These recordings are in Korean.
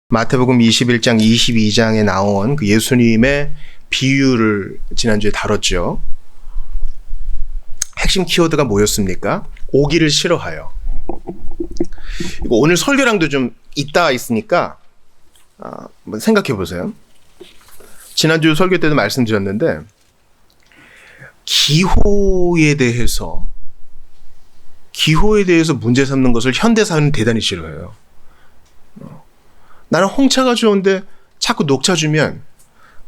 마태복음 21장, 22장에 나온 그 예수님의 비유를 지난주에 다뤘죠. 핵심 키워드가 뭐였습니까? 오기를 싫어하여. 이거 오늘 설교랑도 좀 있다 있으니까 한번 생각해 보세요. 지난주 설교 때도 말씀드렸는데 기호에 대해서 문제 삼는 것을 현대사회는 대단히 싫어해요. 나는 홍차가 좋은데 자꾸 녹차 주면,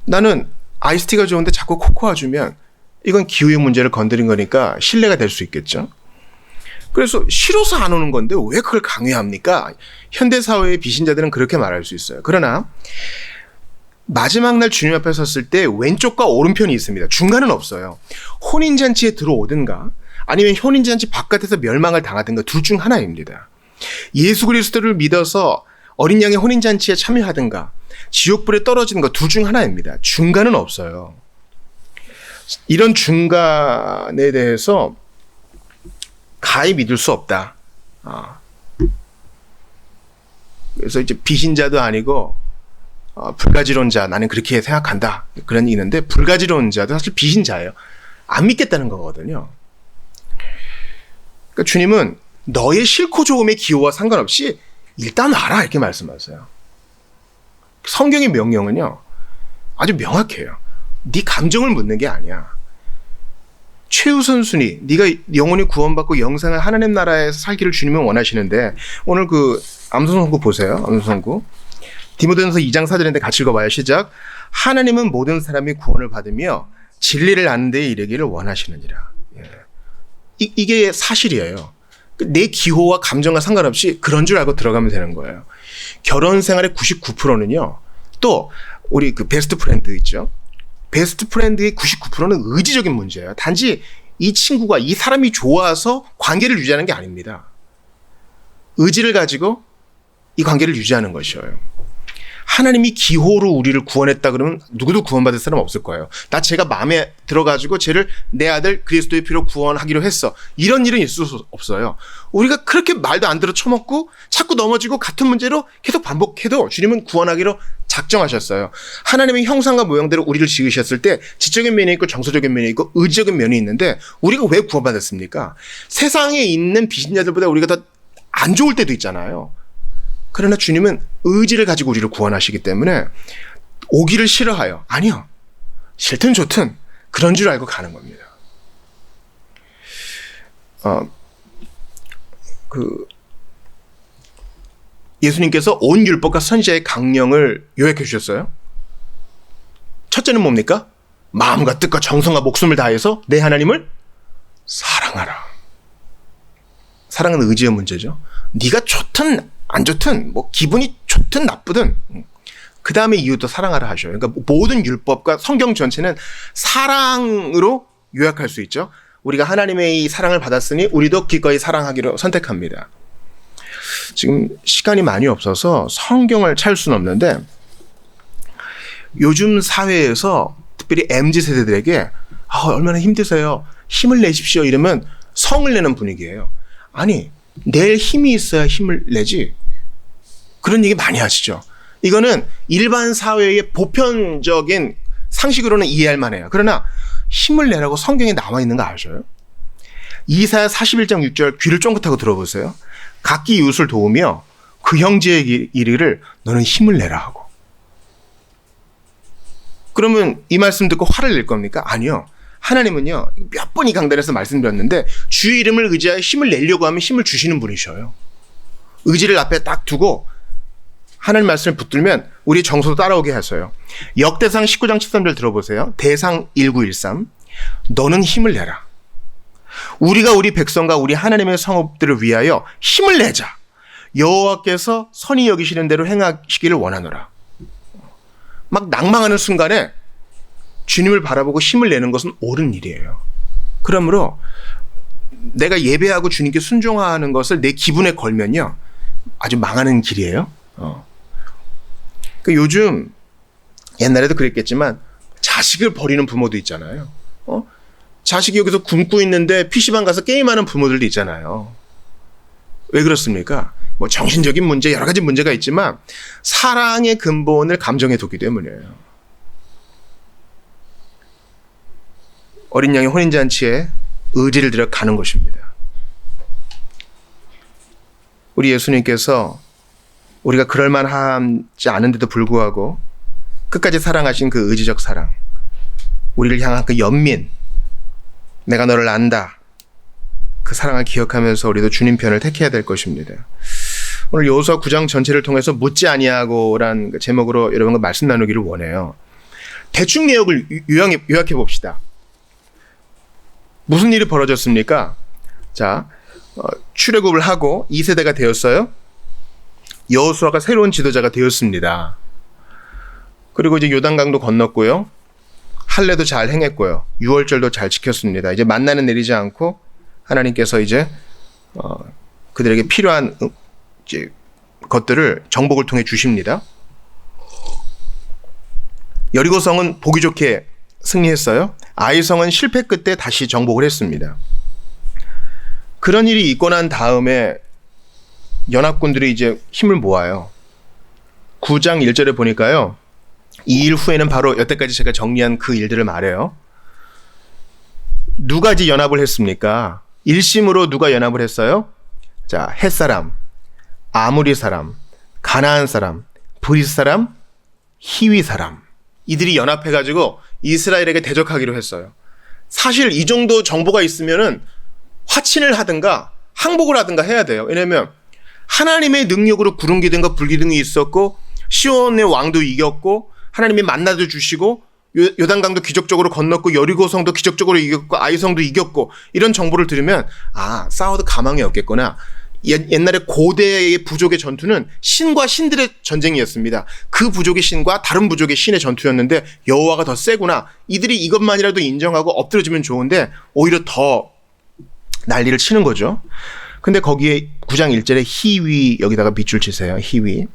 나는 아이스티가 좋은데 자꾸 코코아 주면 이건 기후의 문제를 건드린 거니까 신뢰가 될 수 있겠죠. 그래서 싫어서 안 오는 건데 왜 그걸 강요합니까? 현대사회의 비신자들은 그렇게 말할 수 있어요. 그러나 마지막 날 주님 앞에 섰을 때 왼쪽과 오른편이 있습니다. 중간은 없어요. 혼인잔치에 들어오든가 아니면 혼인잔치 바깥에서 멸망을 당하든가 둘 중 하나입니다. 예수 그리스도를 믿어서 어린 양의 혼인잔치에 참여하든가 지옥불에 떨어지는 것 둘 중 하나입니다. 중간은 없어요. 이런 중간에 대해서 가히 믿을 수 없다. 그래서 이제 비신자도 아니고 불가지론자, 나는 그렇게 생각한다, 그런 얘기 있는데, 불가지론자도 사실 비신자예요. 안 믿겠다는 거거든요. 그러니까 주님은 너의 싫고 좋음의 기호와 상관없이 일단 알아, 이렇게 말씀하세요. 성경의 명령은요 아주 명확해요. 네 감정을 묻는 게 아니야. 최우선 순위, 네가 영원히 구원받고 영생을 하나님 나라에서 살기를 주님은 원하시는데, 오늘 그 암소선고 보세요. 암소선고 디모데전서 2장 4절인데 같이 읽어봐요. 시작. 하나님은 모든 사람이 구원을 받으며 진리를 아는 데에 이르기를 원하시느니라. 이게 사실이에요. 내 기호와 감정과 상관없이 그런 줄 알고 들어가면 되는 거예요. 결혼 생활의 99%는요, 또 우리 그 베스트 프렌드 있죠. 베스트 프렌드의 99%는 의지적인 문제예요. 단지 이 친구가, 이 사람이 좋아서 관계를 유지하는 게 아닙니다. 의지를 가지고 이 관계를 유지하는 것이에요. 하나님이 기호로 우리를 구원했다 그러면 누구도 구원받을 사람 없을 거예요. 나 쟤가 마음에 들어가지고 쟤를 내 아들 그리스도의 피로 구원하기로 했어, 이런 일은 있을 수 없어요. 우리가 그렇게 말도 안 들어 처먹고 자꾸 넘어지고 같은 문제로 계속 반복해도 주님은 구원하기로 작정하셨어요. 하나님의 형상과 모양대로 우리를 지으셨을 때 지적인 면이 있고 정서적인 면이 있고 의지적인 면이 있는데, 우리가 왜 구원받았습니까? 세상에 있는 비신자들보다 우리가 더 안 좋을 때도 있잖아요. 그러나 주님은 의지를 가지고 우리를 구원하시기 때문에 오기를 싫어하여, 아니요, 싫든 좋든 그런 줄 알고 가는 겁니다. 예수님께서 온 율법과 선지자의 강령을 요약해 주셨어요. 첫째는 뭡니까? 마음과 뜻과 정성과 목숨을 다해서 내 하나님을 사랑하라. 사랑은 의지의 문제죠. 네가 좋든 안 좋든, 뭐 기분이 좋든 나쁘든, 그 다음에 이웃도 사랑하라 하셔요. 그러니까 모든 율법과 성경 전체는 사랑으로 요약할 수 있죠. 우리가 하나님의 이 사랑을 받았으니 우리도 기꺼이 사랑하기로 선택합니다. 지금 시간이 많이 없어서 성경을 찾을 수는 없는데, 요즘 사회에서 특별히 MZ세대들에게 얼마나 힘드세요, 힘을 내십시오, 이러면 성을 내는 분위기예요. 아니, 낼 힘이 있어야 힘을 내지, 그런 얘기 많이 하시죠. 이거는 일반 사회의 보편적인 상식으로는 이해할 만해요. 그러나 힘을 내라고 성경에 나와 있는 거 아셔요? 이사야 41장 6절 귀를 쫑긋하고 들어보세요. 각기 이웃을 도우며 그 형제에게 이르기를 너는 힘을 내라 하고. 그러면 이 말씀 듣고 화를 낼 겁니까? 아니요. 하나님은요, 몇 번 이 강단에서 말씀드렸는데, 주의 이름을 의지하여 힘을 내려고 하면 힘을 주시는 분이셔요. 의지를 앞에 딱 두고 하나님 말씀을 붙들면 우리 정서도 따라오게 하셔요. 역대상 19장 13절 들어보세요. 대상 1913. 너는 힘을 내라. 우리가 우리 백성과 우리 하나님의 성읍들을 위하여 힘을 내자. 여호와께서 선히 여기시는 대로 행하시기를 원하노라. 막 낭망하는 순간에 주님을 바라보고 힘을 내는 것은 옳은 일이에요. 그러므로 내가 예배하고 주님께 순종하는 것을 내 기분에 걸면요, 아주 망하는 길이에요. 그러니까 요즘, 옛날에도 그랬겠지만 자식을 버리는 부모도 있잖아요. 자식이 여기서 굶고 있는데 PC방 가서 게임하는 부모들도 있잖아요. 왜 그렇습니까? 뭐 정신적인 문제 여러 가지 문제가 있지만 사랑의 근본을 감정에 뒀기 때문이에요. 어린 양의 혼인잔치에 의지를 들여 가는 것입니다. 우리 예수님께서 우리가 그럴만하지 않은데도 불구하고 끝까지 사랑하신 그 의지적 사랑, 우리를 향한 그 연민, 내가 너를 안다, 그 사랑을 기억하면서 우리도 주님 편을 택해야 될 것입니다. 오늘 여호수아 9장 전체를 통해서 묻지 아니하고란 그 제목으로 여러분과 말씀 나누기를 원해요. 대충 내용을 요약해 봅시다. 무슨 일이 벌어졌습니까? 자, 출애굽을 하고 2세대가 되었어요. 여호수아가 새로운 지도자가 되었습니다. 그리고 이제 요단강도 건넜고요. 할례도 잘 행했고요. 유월절도 잘 지켰습니다. 이제 만나는 내리지 않고 하나님께서 이제 그들에게 필요한 이제 것들을 정복을 통해 주십니다. 여리고성은 보기 좋게 승리했어요. 아이성은 실패 끝에 다시 정복을 했습니다. 그런 일이 있고 난 다음에 연합군들이 이제 힘을 모아요. 9장 1절에 보니까요. 이 일 후에는 바로 여태까지 제가 정리한 그 일들을 말해요. 누가 이제 연합을 했습니까? 일심으로 누가 연합을 했어요? 자, 헷사람, 아무리 사람, 가나안 사람, 브릿 사람, 히위 사람. 이들이 연합해가지고 이스라엘에게 대적하기로 했어요. 사실 이 정도 정보가 있으면은 화친을 하든가 항복을 하든가 해야 돼요. 왜냐면 하나님의 능력으로 구름 기둥과 불 기둥이 있었고 시온의 왕도 이겼고 하나님이 만나도 주시고 요단강도 기적적으로 건넜고 여리고성도 기적적으로 이겼고 아이성도 이겼고 이런 정보를 들으면 싸워도 가망이 없겠구나. 옛날에 고대의 부족의 전투는 신과 신들의 전쟁이었습니다. 그 부족의 신과 다른 부족의 신의 전투였는데 여호와가 더 세구나. 이들이 이것만이라도 인정하고 엎드려주면 좋은데 오히려 더 난리를 치는 거죠. 근데 거기에 9장 1절에 히위, 여기다가 밑줄 치세요. 히위.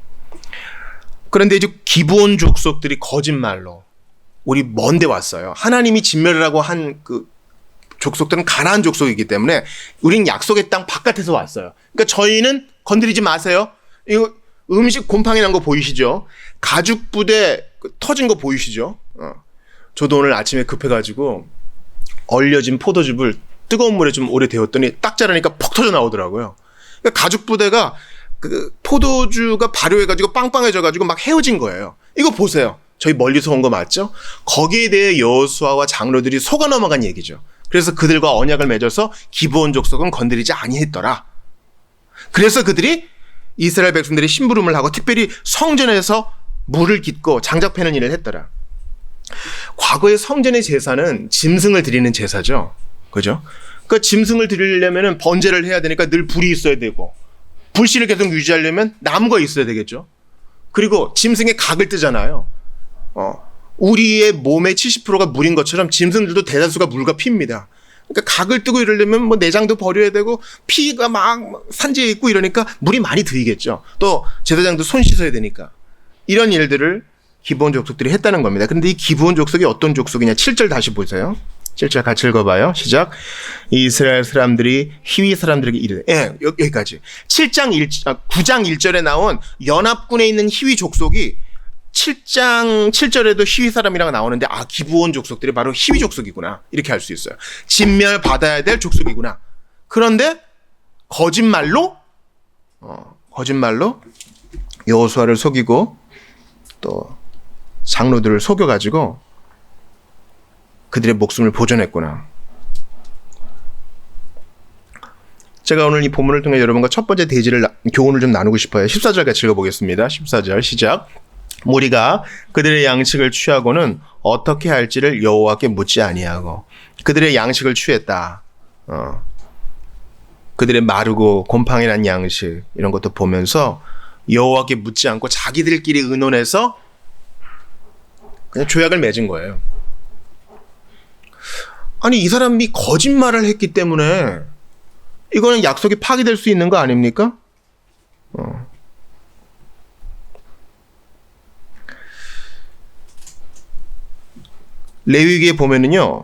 그런데 이제 기브온 족속들이 거짓말로 우리 먼데 왔어요. 하나님이 진멸을 하고 한 그 족속들은 가나안 족속이기 때문에 우린 약속의 땅 바깥에서 왔어요. 그러니까 저희는 건드리지 마세요. 이거 음식 곰팡이 난 거 보이시죠? 가죽 부대 터진 거 보이시죠? 저도 오늘 아침에 급해가지고 얼려진 포도즙을 뜨거운 물에 좀 오래 데웠더니 딱 자르니까 퍽 터져 나오더라고요. 그러니까 가죽 부대가 그 포도주가 발효해가지고 빵빵해져가지고 막 헤어진 거예요. 이거 보세요. 저희 멀리서 온 거 맞죠? 거기에 대해 여호수아와 장로들이 속아 넘어간 얘기죠. 그래서 그들과 언약을 맺어서 기브온 족속은 건드리지 아니했더라. 그래서 그들이 이스라엘 백성들이 심부름을 하고 특별히 성전에서 물을 깃고 장작 패는 일을 했더라. 과거의 성전의 제사는 짐승을 드리는 제사죠. 그죠? 그 짐승을 드리려면 번제를 해야 되니까 늘 불이 있어야 되고 불씨를 계속 유지하려면 나무가 있어야 되겠죠. 그리고 짐승의 각을 뜨잖아요. 우리의 몸의 70%가 물인 것처럼 짐승들도 대다수가 물과 피입니다. 그러니까 각을 뜨고 이러려면 뭐 내장도 버려야 되고 피가 막 산지에 있고 이러니까 물이 많이 들이겠죠. 또 제사장도 손 씻어야 되니까. 이런 일들을 기브온 족속들이 했다는 겁니다. 그런데 이 기브온 족속이 어떤 족속이냐? 7절 다시 보세요. 7절 같이 읽어봐요. 시작. 이스라엘 사람들이 히위 사람들에게 이르되, 여기까지. 9장 1절에 나온 연합군에 있는 히위 족속이 7장 7절에도 히위 사람이라고 나오는데 기브온 족속들이 바로 히위 족속이구나. 이렇게 할 수 있어요. 진멸받아야 될 족속이구나. 그런데 거짓말로 여호수아를 속이고 또 장로들을 속여가지고 그들의 목숨을 보존했구나. 제가 오늘 이 본문을 통해 여러분과 첫 번째 교훈을 좀 나누고 싶어요. 14절 같이 읽어보겠습니다. 14절 시작. 무리가 그들의 양식을 취하고는 어떻게 할지를 여호와께 묻지 아니하고 그들의 양식을 취했다. 그들의 마르고 곰팡이 난 양식 이런 것도 보면서 여호와께 묻지 않고 자기들끼리 의논해서 그냥 조약을 맺은 거예요. 아니 이 사람이 거짓말을 했기 때문에 이거는 약속이 파기될 수 있는 거 아닙니까? 레위기에 보면은요,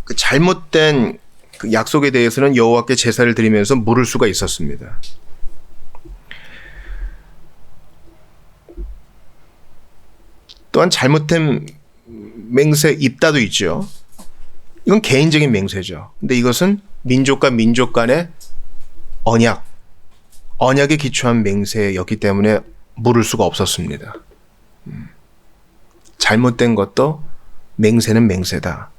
그 잘못된 그 약속에 대해서는 여호와께 제사를 드리면서 물을 수가 있었습니다. 또한 잘못된 맹세 입다도 있죠. 이건 개인적인 맹세죠. 근데 이것은 민족과 민족 간의 언약에 기초한 맹세였기 때문에 물을 수가 없었습니다. 잘못된 것도 맹세는 맹세다.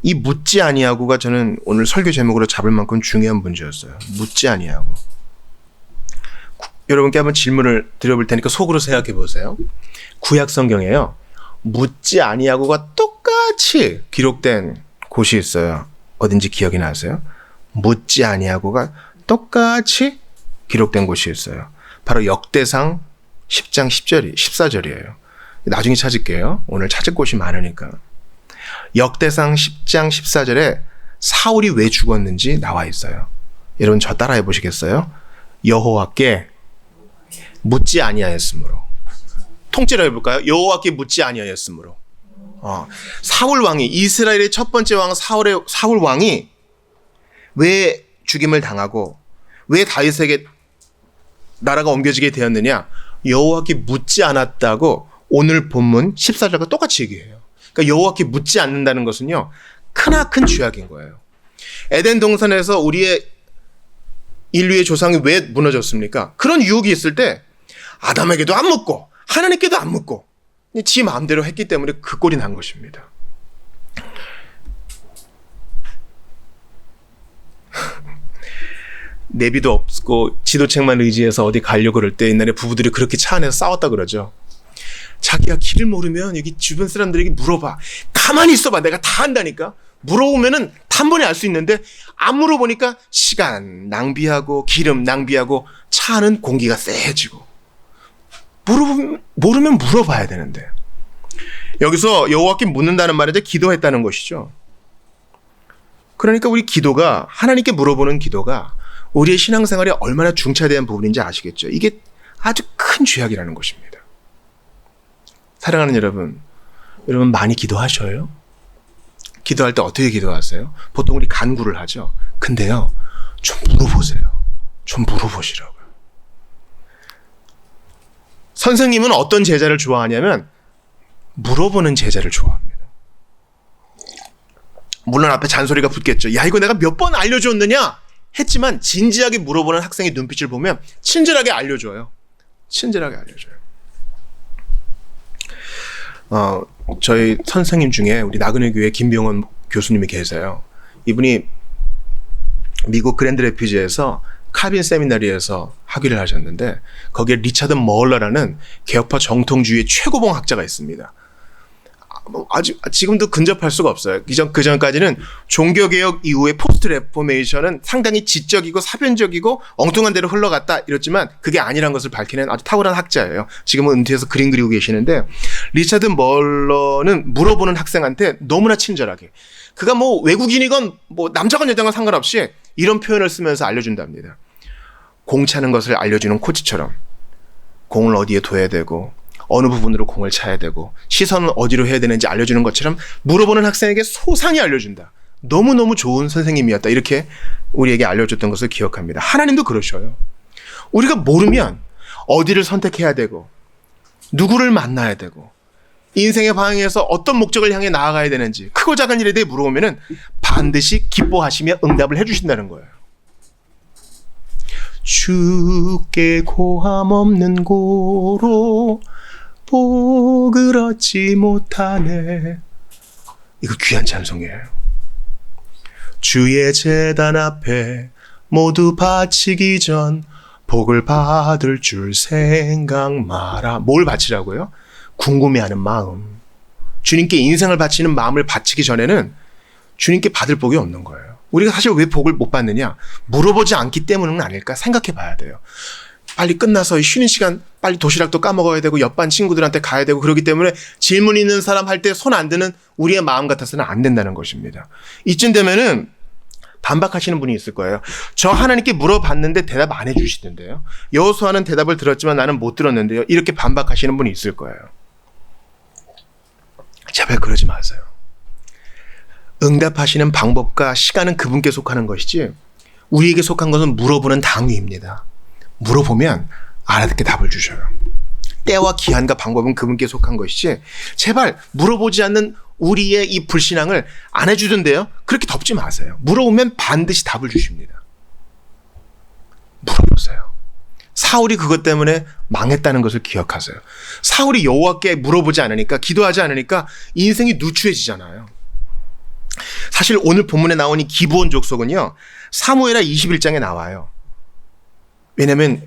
이 묻지 아니하고가 저는 오늘 설교 제목으로 잡을 만큼 중요한 문제였어요. 묻지 아니하고. 여러분께 한번 질문을 드려볼 테니까 속으로 생각해 보세요. 구약 성경에요. 묻지 아니하고가 똑같이 기록된 곳이 있어요. 어딘지 기억이 나세요? 묻지 아니하고가 똑같이 기록된 곳이 있어요. 바로 역대상 10장 14절이에요. 나중에 찾을게요. 오늘 찾을 곳이 많으니까. 역대상 10장 14절에 사울이 왜 죽었는지 나와 있어요. 여러분 저 따라해 보시겠어요? 여호와께 묻지 아니하였으므로. 통째로 해볼까요? 여호와께 묻지 아니하였으므로. 사울 왕이, 이스라엘의 첫 번째 왕 사울 왕이 왜 죽임을 당하고 왜 다윗에게 나라가 옮겨지게 되었느냐? 여호와께 묻지 않았다고 오늘 본문 14절과 똑같이 얘기해요. 그러니까 여호와께 묻지 않는다는 것은요, 크나큰 죄악인 거예요. 에덴 동산에서 우리의 인류의 조상이 왜 무너졌습니까? 그런 유혹이 있을 때 아담에게도 안 묻고 하나님께도 안 묻고 지 마음대로 했기 때문에 그 꼴이 난 것입니다. 내비도 없고 지도책만 의지해서 어디 가려고 그럴 때 옛날에 부부들이 그렇게 차 안에서 싸웠다 그러죠. 자기가 길을 모르면 여기 주변 사람들에게 물어봐. 가만히 있어봐. 내가 다 한다니까. 물어보면은 단번에 알 수 있는데 안 물어보니까 시간 낭비하고 기름 낭비하고 차 안은 공기가 쎄해지고. 모르면 물어봐야 되는데. 여기서 여호와께 묻는다는 말은 이제 기도했다는 것이죠. 그러니까 우리 기도가, 하나님께 물어보는 기도가 우리의 신앙생활에 얼마나 중차대한 부분인지 아시겠죠? 이게 아주 큰 죄악이라는 것입니다. 사랑하는 여러분 많이 기도하셔요? 기도할 때 어떻게 기도하세요? 보통 우리 간구를 하죠. 근데요, 좀 물어보세요. 좀 물어보시라고요. 선생님은 어떤 제자를 좋아하냐면 물어보는 제자를 좋아합니다. 물론 앞에 잔소리가 붙겠죠. 야, 이거 내가 몇 번 알려줬느냐? 했지만 진지하게 물어보는 학생의 눈빛을 보면 친절하게 알려줘요. 친절하게 알려줘요. 저희 선생님 중에 우리 나그네 교회 김병원 교수님이 계세요. 이분이 미국 그랜드 레피지에서 카빈 세미나리에서 학위를 하셨는데 거기에 리차드 멀러라는 개혁파 정통주의의 최고봉 학자가 있습니다. 아직 지금도 근접할 수가 없어요. 그 전까지는 종교개혁 이후의 포스트 레포메이션은 상당히 지적이고 사변적이고 엉뚱한 대로 흘러갔다 이랬지만 그게 아니란 것을 밝히는 아주 탁월한 학자예요. 지금은 은퇴해서 그림 그리고 계시는데 리차드 멀러는 물어보는 학생한테 너무나 친절하게, 그가 뭐 외국인이건 뭐 남자건 여자건 상관없이 이런 표현을 쓰면서 알려준답니다. 공 차는 것을 알려주는 코치처럼 공을 어디에 둬야 되고 어느 부분으로 공을 차야 되고 시선은 어디로 해야 되는지 알려주는 것처럼 물어보는 학생에게 소상히 알려준다. 너무너무 좋은 선생님이었다. 이렇게 우리에게 알려줬던 것을 기억합니다. 하나님도 그러셔요. 우리가 모르면 어디를 선택해야 되고 누구를 만나야 되고 인생의 방향에서 어떤 목적을 향해 나아가야 되는지 크고 작은 일에 대해 물어보면 반드시 기뻐하시며 응답을 해주신다는 거예요. 주께 고함 없는 고로 복을 얻지 못하네. 이거 귀한 찬송이에요. 주의 제단 앞에 모두 바치기 전 복을 받을 줄 생각 마라. 뭘 바치라고요? 궁금해하는 마음. 주님께 인생을 바치는 마음을 바치기 전에는 주님께 받을 복이 없는 거예요. 우리가 사실 왜 복을 못 받느냐? 물어보지 않기 때문은 아닐까 생각해 봐야 돼요. 빨리 끝나서 쉬는 시간 빨리 도시락도 까먹어야 되고 옆반 친구들한테 가야 되고 그러기 때문에 질문 있는 사람 할 때 손 안 드는 우리의 마음 같아서는 안 된다는 것입니다. 이쯤 되면은 반박하시는 분이 있을 거예요. 저 하나님께 물어봤는데 대답 안 해주시던데요. 여호수아는 대답을 들었지만 나는 못 들었는데요. 이렇게 반박하시는 분이 있을 거예요. 제발 그러지 마세요. 응답하시는 방법과 시간은 그분께 속하는 것이지 우리에게 속한 것은 물어보는 당위입니다. 물어보면 알아듣게 답을 주셔요. 때와 기한과 방법은 그분께 속한 것이지 제발 물어보지 않는 우리의 이 불신앙을 안 해주던데요. 그렇게 덮지 마세요. 물어보면 반드시 답을 주십니다. 물어보세요. 사울이 그것 때문에 망했다는 것을 기억하세요. 사울이 여호와께 물어보지 않으니까, 기도하지 않으니까 인생이 누추해지잖아요. 사실 오늘 본문에 나온 이 기브온 족속은요, 사무엘하 21장에 나와요. 왜냐면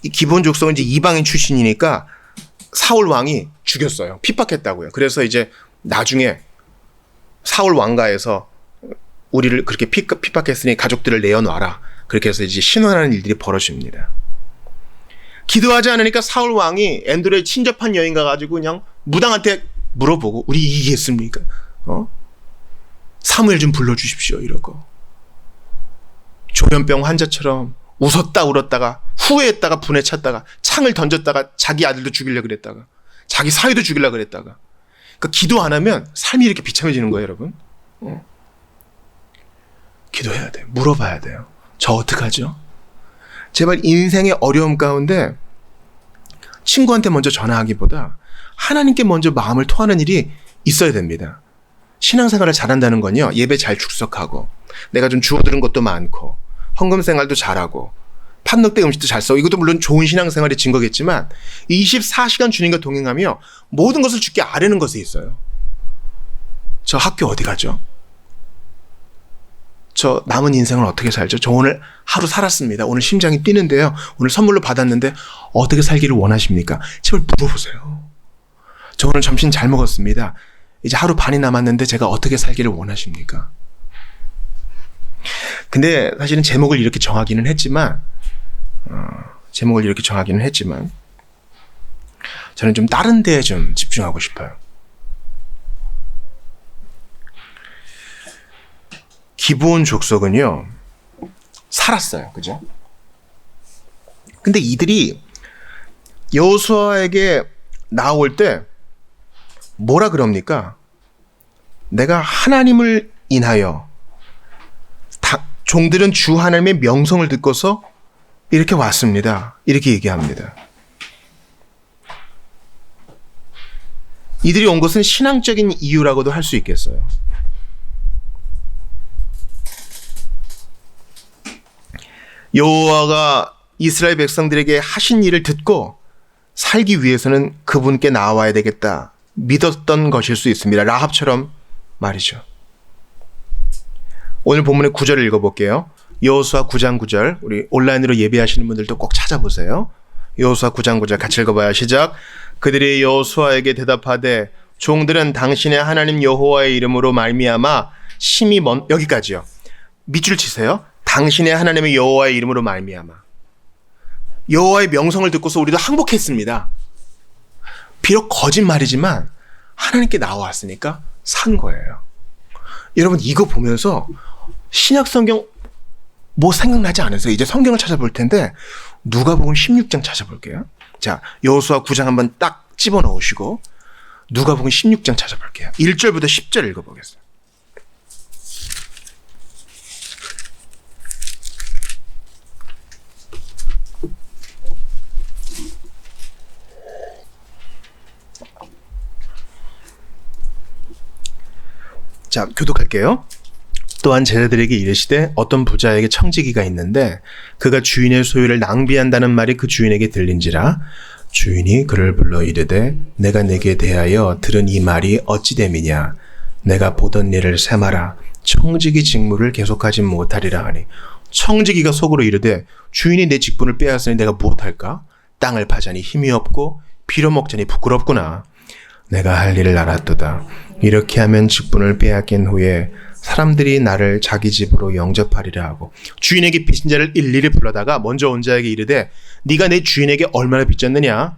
이 기브온 족속은 이제 이방인 출신이니까 사울 왕이 죽였어요. 핍박했다고요. 그래서 이제 나중에 사울 왕가에서 우리를 그렇게 핍박했으니 가족들을 내어놔라. 그렇게 해서 이제 신원하는 일들이 벌어집니다. 기도하지 않으니까 사울 왕이 엔도레에 친접한 여인 가가지고 그냥 무당한테 물어보고 우리 이기겠습니까? 사무엘 좀 불러주십시오 이러고 조현병 환자처럼 웃었다 울었다가 후회했다가 분에 찼다가 창을 던졌다가 자기 아들도 죽이려고 그랬다가 자기 사위도 죽이려고 그랬다가 그러니까 기도 안 하면 삶이 이렇게 비참해지는 거예요 여러분. 기도해야 돼요. 물어봐야 돼요. 저 어떡하죠? 제발 인생의 어려움 가운데 친구한테 먼저 전화하기보다 하나님께 먼저 마음을 토하는 일이 있어야 됩니다. 신앙생활을 잘한다는 건요, 예배 잘 출석하고 내가 좀 주워들은 것도 많고 헌금 생활도 잘하고 판넉대 음식도 잘 써. 이것도 물론 좋은 신앙생활의 증거겠지만 24시간 주님과 동행하며 모든 것을 주께 아뢰는 것에 있어요. 저 학교 어디 가죠? 저 남은 인생을 어떻게 살죠? 저 오늘 하루 살았습니다. 오늘 심장이 뛰는데요. 오늘 선물로 받았는데 어떻게 살기를 원하십니까? 제발 물어보세요. 저 오늘 점심 잘 먹었습니다. 이제 하루 반이 남았는데 제가 어떻게 살기를 원하십니까? 근데 사실은 제목을 이렇게 정하기는 했지만 저는 좀 다른 데에 좀 집중하고 싶어요. 기브온 족속은요, 살았어요. 그죠? 근데 이들이 여호수아에게 나올 때 뭐라 그럽니까? 내가 하나님을 인하여 종들은 주 하나님의 명성을 듣고서 이렇게 왔습니다. 이렇게 얘기합니다. 이들이 온 것은 신앙적인 이유라고도 할 수 있겠어요. 여호와가 이스라엘 백성들에게 하신 일을 듣고 살기 위해서는 그분께 나와야 되겠다 믿었던 것일 수 있습니다. 라합처럼 말이죠. 오늘 본문의 9절을 읽어볼게요. 여호수아 9장 9절, 우리 온라인으로 예배하시는 분들도 꼭 찾아보세요. 여호수아 9장 9절 같이 읽어봐요. 시작. 그들이 여호수아에게 대답하되 종들은 당신의 하나님 여호와의 이름으로 말미암아 심히 여기까지요. 밑줄 치세요. 당신의 하나님의 여호와의 이름으로 말미암아. 여호와의 명성을 듣고서 우리도 항복했습니다. 비록 거짓말이지만 하나님께 나왔으니까 산 거예요. 여러분 이거 보면서 신약 성경 뭐 생각나지 않으세요? 이제 성경을 찾아볼 텐데 누가복음 16장 찾아볼게요. 자, 여호수아 9장 한번 딱 집어넣으시고 누가복음 16장 찾아볼게요. 1절부터 10절 읽어보겠습니다. 자, 교독할게요. 또한 제자들에게 이르시되 어떤 부자에게 청지기가 있는데 그가 주인의 소유를 낭비한다는 말이 그 주인에게 들린지라. 주인이 그를 불러 이르되 내가 내게 대하여 들은 이 말이 어찌 됨이냐. 내가 보던 일을 세마라. 청지기 직무를 계속하지 못하리라 하니. 청지기가 속으로 이르되 주인이 내 직분을 빼앗으니 내가 무엇할까? 땅을 파자니 힘이 없고 빌어먹자니 부끄럽구나. 내가 할 일을 알았도다. 이렇게 하면 직분을 빼앗긴 후에 사람들이 나를 자기 집으로 영접하리라 하고 주인에게 빚진 자를 일일이 불러다가 먼저 온 자에게 이르되 네가 내 주인에게 얼마나 빚졌느냐?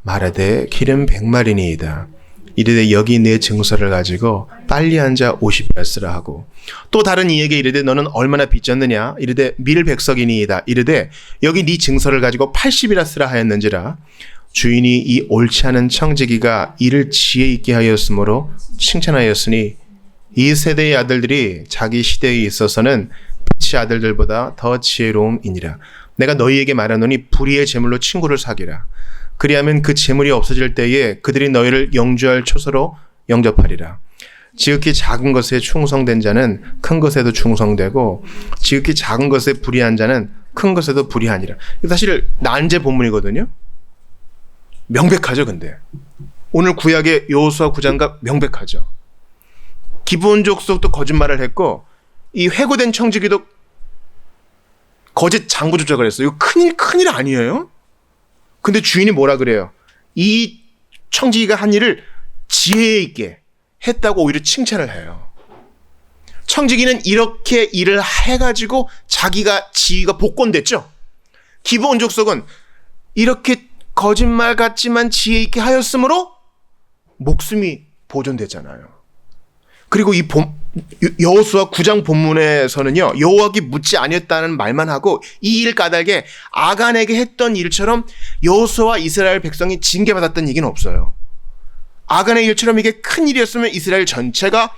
말하되 기름 100마리니이다. 이르되 여기 내 증서를 가지고 빨리 앉아 50이라 쓰라 하고 또 다른 이에게 이르되 너는 얼마나 빚졌느냐? 이르되 밀 100석이니이다. 이르되 여기 네 증서를 가지고 80이라 쓰라 하였는지라. 주인이 이 옳지 않은 청지기가 이를 지혜 있게 하였으므로 칭찬하였으니 이 세대의 아들들이 자기 시대에 있어서는 빛의 아들들보다 더 지혜로움이니라. 내가 너희에게 말하노니 불의의 제물로 친구를 사귀라. 그리하면 그 제물이 없어질 때에 그들이 너희를 영주할 초소로 영접하리라. 지극히 작은 것에 충성된 자는 큰 것에도 충성되고 지극히 작은 것에 불의한 자는 큰 것에도 불의하니라. 사실 난제 본문이거든요. 명백하죠. 근데 오늘 구약의 여호수아 9장과 명백하죠. 기브온 족속도 거짓말을 했고 이 회고된 청지기도 거짓 장부 조작을 했어요. 이거 큰일 아니에요? 근데 주인이 뭐라 그래요? 이 청지기가 한 일을 지혜 있게 했다고 오히려 칭찬을 해요. 청지기는 이렇게 일을 해가지고 자기가 지위가 복권됐죠. 기브온 족속은 이렇게 거짓말 같지만 지혜 있게 하였으므로 목숨이 보존됐잖아요. 그리고 이 여호수아 9장 본문에서는요, 여호와께 묻지 아니었다는 말만 하고 이 일 까닭에 아간에게 했던 일처럼 여호수아와 이스라엘 백성이 징계받았던 얘기는 없어요. 아간의 일처럼 이게 큰 일이었으면 이스라엘 전체가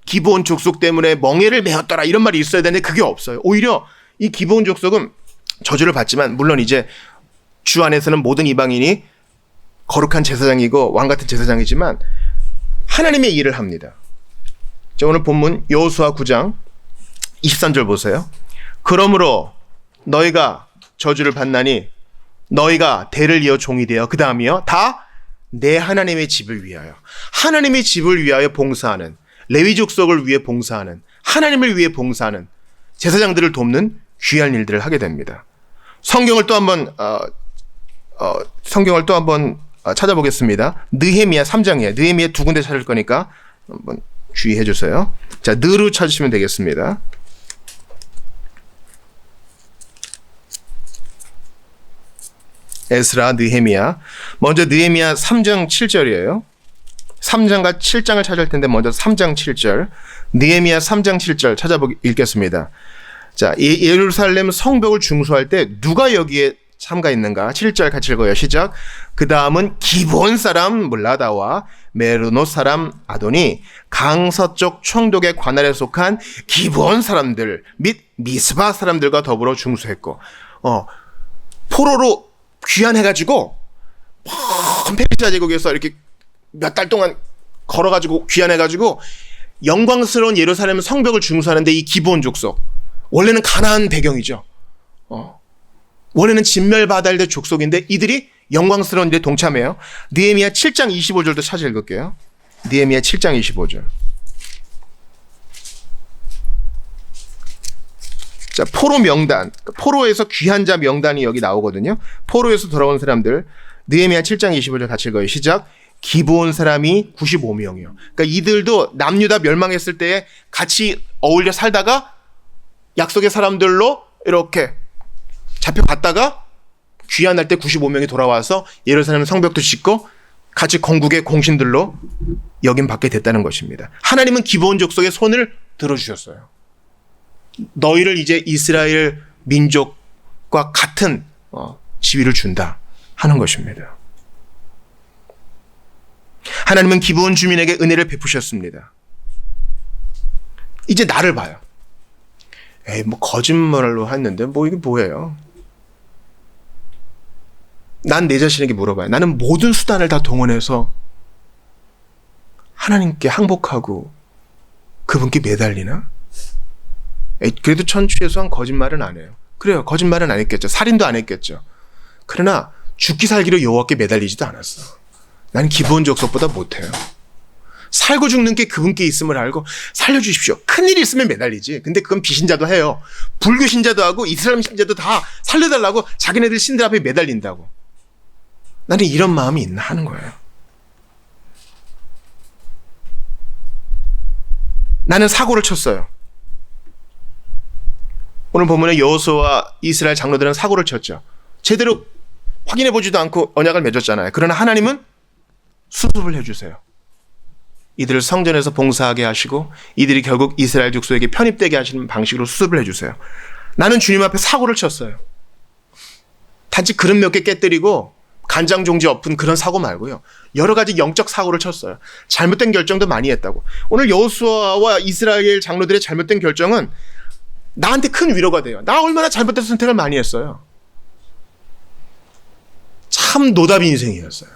기브온 족속 때문에 멍에를 메었더라 이런 말이 있어야 되는데 그게 없어요. 오히려 이 기브온 족속은 저주를 받지만 물론 이제 주 안에서는 모든 이방인이 거룩한 제사장이고 왕 같은 제사장이지만 하나님의 일을 합니다. 자, 오늘 본문 여호수아 9장 23절 보세요. 그러므로 너희가 저주를 받나니 너희가 대를 이어 종이 되어 그 다음이요 다 내 하나님의 집을 위하여 하나님의 집을 위하여 봉사하는 레위 족속을 위해 봉사하는 하나님을 위해 봉사하는 제사장들을 돕는 귀한 일들을 하게 됩니다. 성경을 또 한번 찾아보겠습니다. 느헤미야 3장이에요. 느헤미야 두 군데 찾을 거니까 한번 주의해 주세요. 자, 느로 찾으시면 되겠습니다. 에스라, 느헤미야. 먼저 느헤미야 3장 7절이에요. 3장과 7장을 찾을 텐데 먼저 3장 7절. 느헤미야 3장 7절 읽겠습니다. 자, 예루살렘 성벽을 중수할 때 누가 여기에 참가했는가? 7절 같이 읽어요. 시작. 그 다음은 기브온 사람 물라다와 메르노 사람 아도니 강서쪽 총독의 관할에 속한 기브온 사람들 및 미스바 사람들과 더불어 중수했고 포로로 귀환해가지고 페르시아 제국에서 이렇게 몇 달 동안 걸어가지고 귀환해가지고 영광스러운 예루살렘 성벽을 중수하는데 이 기브온 족속 원래는 가나안 배경이죠. 원래는 진멸받아야 될 족속인데 이들이 영광스러운 일에 동참해요. 느헤미야 7장 25절도 찾아 읽을게요. 느헤미야 7장 25절. 자, 포로 명단, 포로에서 귀한 자 명단이 여기 나오거든요. 포로에서 돌아온 사람들, 느헤미야 7장 25절 같이 읽어요. 시작. 기브온 사람이 95명이요. 그러니까 이들도 남유다 멸망했을 때에 같이 어울려 살다가 약속의 사람들로 이렇게 잡혀갔다가 귀환할 때 95명이 돌아와서 예루살렘 성벽도 짓고 같이 건국의 공신들로 여긴 받게 됐다는 것입니다. 하나님은 기브온 족속의 손을 들어주셨어요. 너희를 이제 이스라엘 민족과 같은 지위를 준다 하는 것입니다. 하나님은 기브온 주민에게 은혜를 베푸셨습니다. 이제 나를 봐요. 에이, 뭐 거짓말로 했는데 뭐 이게 뭐예요? 난 내 자신에게 물어봐요. 나는 모든 수단을 다 동원해서 하나님께 항복하고 그분께 매달리나? 그래도 천추에서 한 거짓말은 안 해요. 그래요. 거짓말은 안 했겠죠. 살인도 안 했겠죠. 그러나 죽기 살기로 여호와께 매달리지도 않았어. 나는 기브온 족속보다 못해요. 살고 죽는 게 그분께 있음을 알고 살려주십시오. 큰일이 있으면 매달리지. 근데 그건 비신자도 해요. 불교 신자도 하고 이슬람 신자도 다 살려달라고 자기네들 신들 앞에 매달린다고. 나는 이런 마음이 있나 하는 거예요. 나는 사고를 쳤어요. 오늘 본문에 여호수아와 이스라엘 장로들은 사고를 쳤죠. 제대로 확인해보지도 않고 언약을 맺었잖아요. 그러나 하나님은 수습을 해주세요. 이들을 성전에서 봉사하게 하시고 이들이 결국 이스라엘 족속에게 편입되게 하시는 방식으로 수습을 해주세요. 나는 주님 앞에 사고를 쳤어요. 단지 그릇 몇 개 깨뜨리고 간장 종지 엎은 그런 사고 말고요. 여러 가지 영적 사고를 쳤어요. 잘못된 결정도 많이 했다고. 오늘 여호수아와 이스라엘 장로들의 잘못된 결정은 나한테 큰 위로가 돼요. 나 얼마나 잘못된 선택을 많이 했어요. 참 노답 인생이었어요.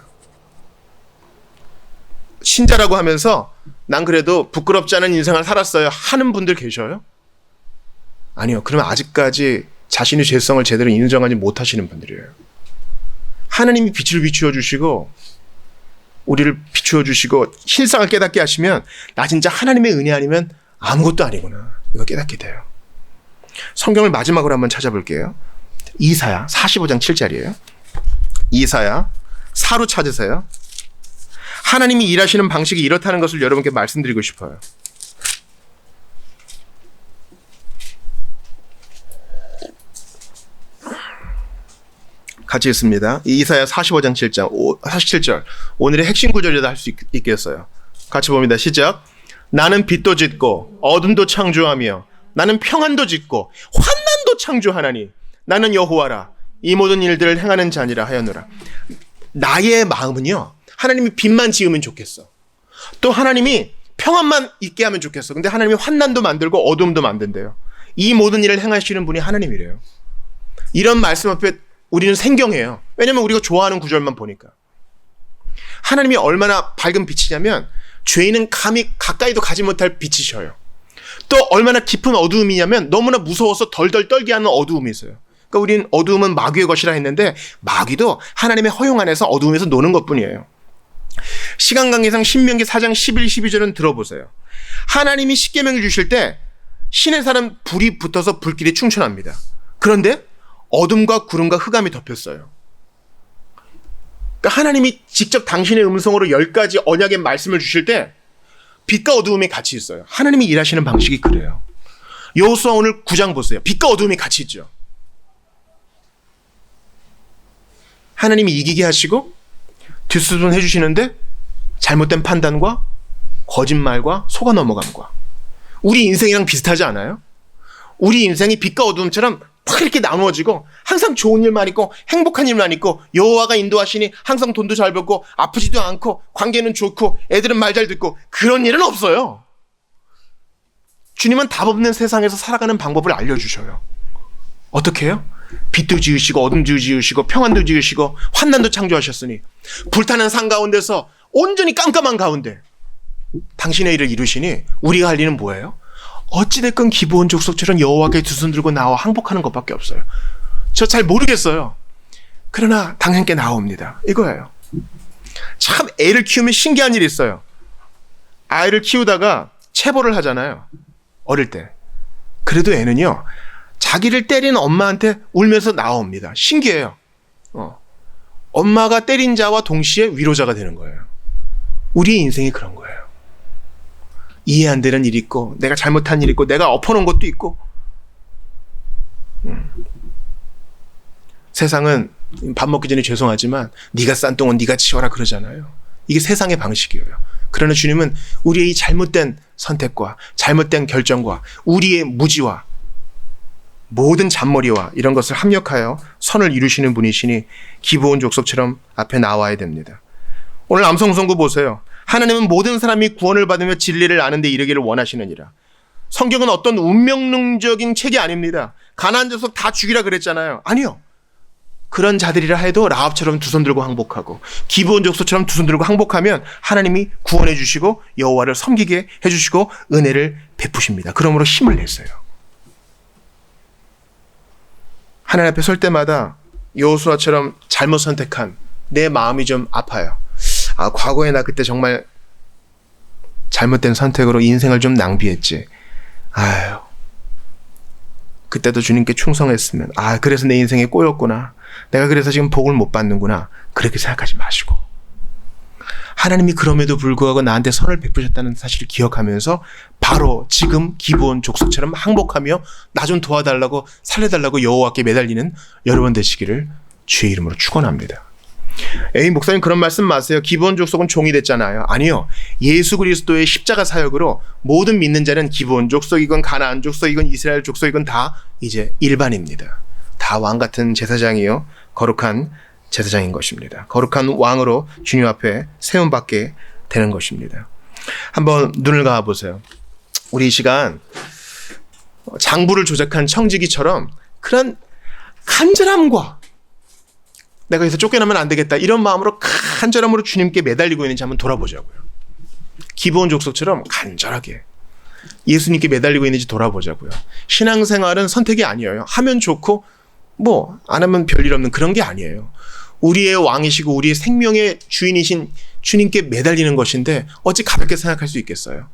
신자라고 하면서 난 그래도 부끄럽지 않은 인생을 살았어요 하는 분들 계셔요? 아니요. 그러면 아직까지 자신의 죄성을 제대로 인정하지 못하시는 분들이에요. 하나님이 빛을 비추어 주시고 우리를 비추어 주시고 실상을 깨닫게 하시면 나 진짜 하나님의 은혜 아니면 아무것도 아니구나. 이거 깨닫게 돼요. 성경을 마지막으로 한번 찾아볼게요. 이사야 45장 7절이에요. 이사야 4로 찾으세요. 하나님이 일하시는 방식이 이렇다는 것을 여러분께 말씀드리고 싶어요. 같이 읽습니다. 이사야 45장 47절. 오늘의 핵심 구절이다 할 수 있겠어요. 같이 봅니다. 시작. 나는 빛도 짓고 어둠도 창조하며 나는 평안도 짓고 환난도 창조하나니 나는 여호와라. 이 모든 일들을 행하는 자니라 하였노라. 나의 마음은요. 하나님이 빛만 지으면 좋겠어. 또 하나님이 평안만 있게 하면 좋겠어. 근데 하나님이 환난도 만들고 어둠도 만든대요. 이 모든 일을 행하시는 분이 하나님이래요. 이런 말씀 앞에 우리는 생경해요. 왜냐면 우리가 좋아하는 구절만 보니까. 하나님이 얼마나 밝은 빛이냐면 죄인은 감히 가까이도 가지 못할 빛이셔요. 또 얼마나 깊은 어두움이냐면 너무나 무서워서 덜덜 떨게 하는 어두움이 있어요. 그러니까 우리는 어두움은 마귀의 것이라 했는데 마귀도 하나님의 허용 안에서 어두움에서 노는 것뿐이에요. 시간 관계상 신명기 4장 11, 12절은 들어보세요. 하나님이 십계명을 주실 때 신의 산은 불이 붙어서 불길이 충천합니다. 그런데 어둠과 구름과 흑암이 덮였어요. 그러니까 하나님이 직접 당신의 음성으로 10가지 언약의 말씀을 주실 때 빛과 어두움이 같이 있어요. 하나님이 일하시는 방식이 그래요. 여호수아 오늘 9장 보세요. 빛과 어두움이 같이 있죠. 하나님이 이기게 하시고 뒷수준 해주시는데 잘못된 판단과 거짓말과 속아 넘어감과 우리 인생이랑 비슷하지 않아요? 우리 인생이 빛과 어두움처럼 팍 이렇게 나누어지고 항상 좋은 일만 있고 행복한 일만 있고 여호와가 인도하시니 항상 돈도 잘 벌고 아프지도 않고 관계는 좋고 애들은 말 잘 듣고 그런 일은 없어요. 주님은 답 없는 세상에서 살아가는 방법을 알려주셔요. 어떻게 해요? 빛도 지으시고 어둠도 지으시고 평안도 지으시고 환난도 창조하셨으니 불타는 산 가운데서 온전히 깜깜한 가운데 당신의 일을 이루시니 우리가 할 일은 뭐예요? 어찌됐건 기브온 족속처럼 여호와께 두 손 들고 나와 항복하는 것밖에 없어요. 저 잘 모르겠어요. 그러나 당신께 나옵니다. 이거예요. 참 애를 키우면 신기한 일이 있어요. 아이를 키우다가 체벌을 하잖아요. 어릴 때. 그래도 애는요. 자기를 때린 엄마한테 울면서 나옵니다. 신기해요. 엄마가 때린 자와 동시에 위로자가 되는 거예요. 우리의 인생이 그런 거예요. 이해 안 되는 일이 있고 내가 잘못한 일이 있고 내가 엎어놓은 것도 있고 세상은 밥 먹기 전에 죄송하지만 네가 싼 똥은 네가 치워라 그러잖아요. 이게 세상의 방식이에요. 그러나 주님은 우리의 이 잘못된 선택과 잘못된 결정과 우리의 무지와 모든 잔머리와 이런 것을 합력하여 선을 이루시는 분이시니 기브온 족속처럼 앞에 나와야 됩니다. 오늘 암송선구 보세요. 하나님은 모든 사람이 구원을 받으며 진리를 아는 데 이르기를 원하시느니라. 성경은 어떤 운명론적인 책이 아닙니다. 가나안 족속 다 죽이라 그랬잖아요. 아니요. 그런 자들이라 해도 라합처럼 두 손 들고 항복하고 기브온 족속처럼 두 손 들고 항복하면 하나님이 구원해 주시고 여호와를 섬기게 해 주시고 은혜를 베푸십니다. 그러므로 힘을 냈어요. 하나님 앞에 설 때마다 여호수아처럼 잘못 선택한 내 마음이 좀 아파요. 과거에 나 그때 정말 잘못된 선택으로 인생을 좀 낭비했지. 그때도 주님께 충성했으면 그래서 내 인생에 꼬였구나. 내가 그래서 지금 복을 못 받는구나. 그렇게 생각하지 마시고 하나님이 그럼에도 불구하고 나한테 선을 베푸셨다는 사실을 기억하면서 바로 지금 기브온 족속처럼 항복하며 나 좀 도와달라고 살려달라고 여호와께 매달리는 여러분 되시기를 주의 이름으로 축원합니다. 에이 목사님 그런 말씀 마세요. 기브온 족속은 종이 됐잖아요. 아니요. 예수 그리스도의 십자가 사역으로 모든 믿는 자는 기브온 족속이건 가나안 족속이건 이스라엘 족속이건 다 이제 일반입니다. 다 왕 같은 제사장이요 거룩한 제사장인 것입니다. 거룩한 왕으로 주님 앞에 세움받게 되는 것입니다. 한번 눈을 감아보세요. 우리 이 시간 장부를 조작한 청지기처럼 그런 간절함과 내가 여기서 쫓겨나면 안 되겠다 이런 마음으로 간절함으로 주님께 매달리고 있는지 한번 돌아보자고요. 기브온 족속처럼 간절하게 예수님께 매달리고 있는지 돌아보자고요. 신앙생활은 선택이 아니에요. 하면 좋고 뭐 안 하면 별일 없는 그런 게 아니에요. 우리의 왕이시고 우리의 생명의 주인이신 주님께 매달리는 것인데 어찌 가볍게 생각할 수 있겠어요.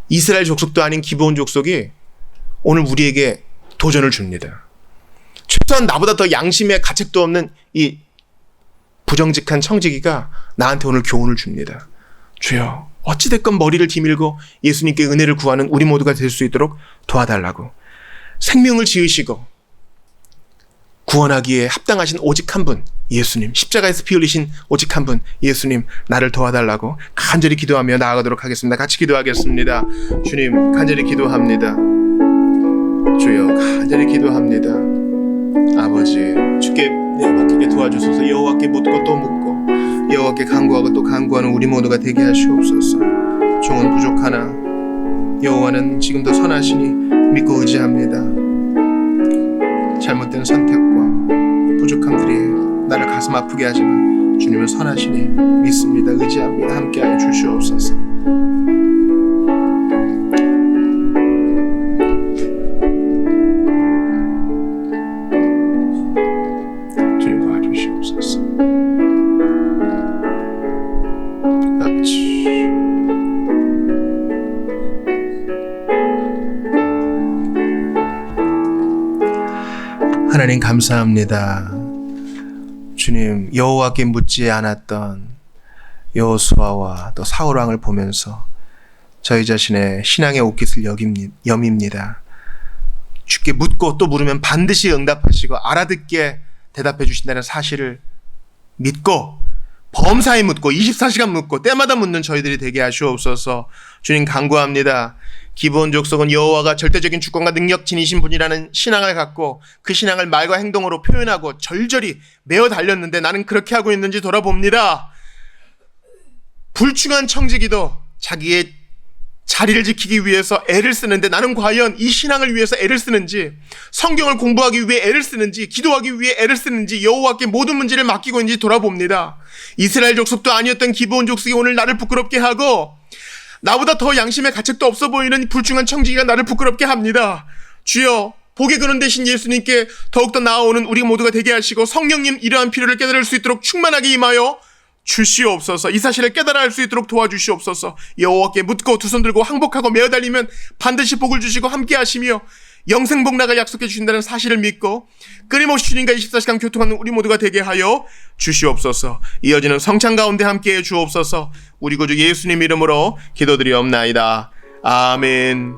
이스라엘 족속도 아닌 기브온 족속이 오늘 우리에게 도전을 줍니다. 최소한 나보다 더 양심의 가책도 없는 이 부정직한 청지기가 나한테 오늘 교훈을 줍니다. 주여, 어찌됐건 머리를 디밀고 예수님께 은혜를 구하는 우리 모두가 될 수 있도록 도와달라고. 생명을 지으시고 구원하기에 합당하신 오직 한 분, 예수님, 십자가에서 피 흘리신 오직 한 분, 예수님, 나를 도와달라고 간절히 기도하며 나아가도록 하겠습니다. 같이 기도하겠습니다. 주님, 간절히 기도합니다. 주여, 간절히 기도합니다. 아버지, 주께 맡기게 도와주소서. 여호와께 묻고 또 묻고 여호와께 간구하고 또 간구하는 우리 모두가 되게 하시옵소서. 종은 부족하나 여호와는 지금도 선하시니 믿고 의지합니다. 잘못된 선택과 부족함들이 나를 가슴 아프게 하지만 주님은 선하시니 믿습니다. 의지합니다. 함께하여 주시옵소서. 주님 도와주시옵소서. 아버지, 하나님 감사합니다. 주님, 여호와께 묻지 않았던 여호수아와 또 사울 왕을 보면서 저희 자신의 신앙의 옷깃을 여밉니다. 주께 묻고 또 물으면 반드시 응답하시고 알아듣게 대답해 주신다는 사실을 믿고 범사에 묻고 24시간 묻고 때마다 묻는 저희들이 되게 하시옵소서. 주님 간구합니다. 기브온 족속은 여호와가 절대적인 주권과 능력 지니신 분이라는 신앙을 갖고 그 신앙을 말과 행동으로 표현하고 절절히 메어 달렸는데 나는 그렇게 하고 있는지 돌아봅니다. 불충한 청지기도 자기의 자리를 지키기 위해서 애를 쓰는데 나는 과연 이 신앙을 위해서 애를 쓰는지, 성경을 공부하기 위해 애를 쓰는지, 기도하기 위해 애를 쓰는지, 여호와께 모든 문제를 맡기고 있는지 돌아봅니다. 이스라엘 족속도 아니었던 기브온 족속이 오늘 나를 부끄럽게 하고 나보다 더 양심의 가책도 없어 보이는 불충한 청지기가 나를 부끄럽게 합니다. 주여, 복의 근원 되신 예수님께 더욱더 나아오는 우리 모두가 되게 하시고 성령님 이러한 필요를 깨달을 수 있도록 충만하게 임하여 주시옵소서. 이 사실을 깨달아 알 수 있도록 도와주시옵소서. 여호와께 묻고 두 손 들고 항복하고 메어 달리면 반드시 복을 주시고 함께 하시며 영생복 나갈 약속해 주신다는 사실을 믿고 끊임없이 주님과 24시간 교통하는 우리 모두가 되게 하여 주시옵소서. 이어지는 성찬 가운데 함께해 주옵소서. 우리 구주 예수님 이름으로 기도드리옵나이다. 아멘.